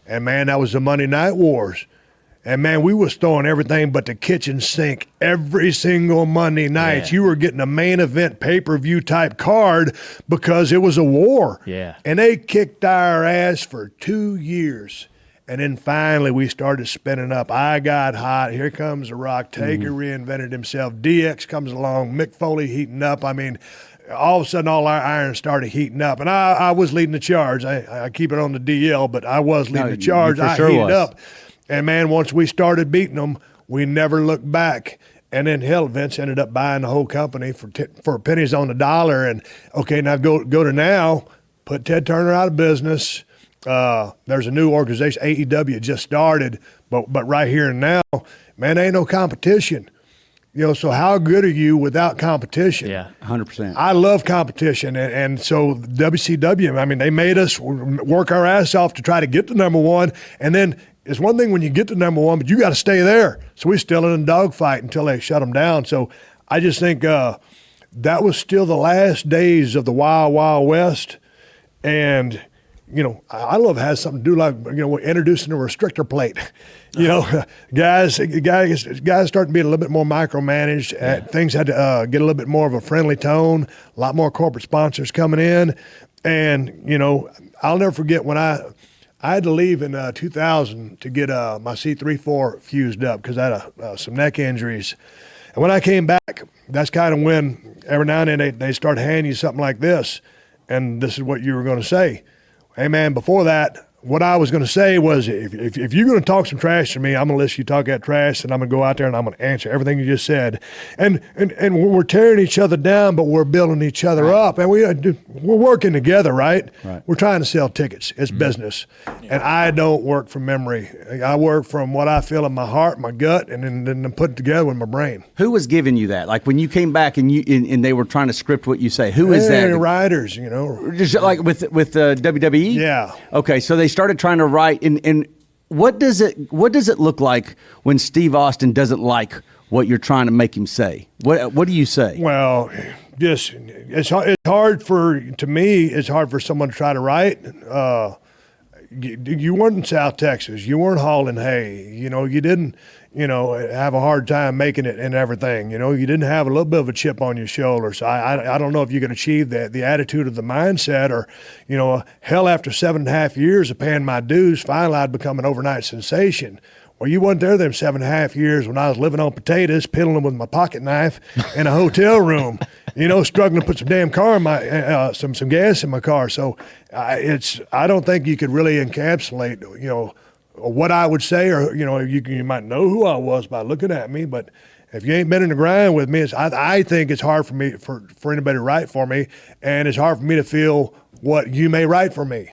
And, man, that was the Monday Night Wars. And, man, we was throwing everything but the kitchen sink every single Monday night. Yeah. You were getting a main event pay-per-view type card because it was a war. Yeah. And they kicked our ass for 2 years. And then finally we started spinning up. I got hot. Here comes The Rock. Taker reinvented himself. DX comes along. Mick Foley heating up. I mean, all of a sudden all our irons started heating up. And I was leading the charge. I keep it on the DL, but I was leading the charge. I heated up. And, man, once we started beating them, we never looked back. And then, hell, Vince ended up buying the whole company for pennies on the dollar. And, okay, now go to now, put Ted Turner out of business. There's a new organization, AEW, just started. But right here and now, man, ain't no competition. You know, so how good are you without competition? Yeah, 100%. I love competition, and so WCW, I mean, they made us work our ass off to try to get to number one, and then it's one thing when you get to number one, but you got to stay there. So we're still in a dogfight until they shut them down. So I just think that was still the last days of the Wild Wild West, and you know, I love has something to do like, you know, introducing a restrictor plate. You know, guys starting to be a little bit more micromanaged. Things had to get a little bit more of a friendly tone. A lot more corporate sponsors coming in, and you know, I'll never forget when I had to leave in 2000 to get my C3-4 fused up because I had some neck injuries. And when I came back, that's kind of when every now and then they start handing you something like this, and this is what you were going to say. Hey, man, before that, what I was going to say was if you're going to talk some trash to me, I'm going to listen you talk that trash, and I'm going to go out there and I'm going to answer everything you just said. And we're tearing each other down, but we're building each other up. And we're working together, right? We're trying to sell tickets. It's business. Yeah. And I don't work from memory. I work from what I feel in my heart, my gut, and then put it together with my brain. Who was giving you that? Like when you came back and they were trying to script what you say, who is that? Writers, you know. Just like with WWE? Yeah. Okay, so they started trying to write, and what does it look like when Steve Austin doesn't like what you're trying to make him say? What do you say? Well, just it's hard to me. It's hard for someone to try to write. You weren't in South Texas. You weren't hauling hay. You know, you didn't, you know, have a hard time making it and everything. You know, you didn't have a little bit of a chip on your shoulder. So I don't know if you could achieve that, the attitude of the mindset, or, you know, hell, after 7.5 years of paying my dues, finally I'd become an overnight sensation. Well, you wasn't there them 7.5 years when I was living on potatoes, peeling them with my pocket knife in a hotel room, you know, struggling to put some damn car in my some gas in my car. So I don't think you could really encapsulate, you know, what I would say, or, you know, you might know who I was by looking at me, but if you ain't been in the grind with me, I think it's hard for me for anybody to write for me, and it's hard for me to feel what you may write for me.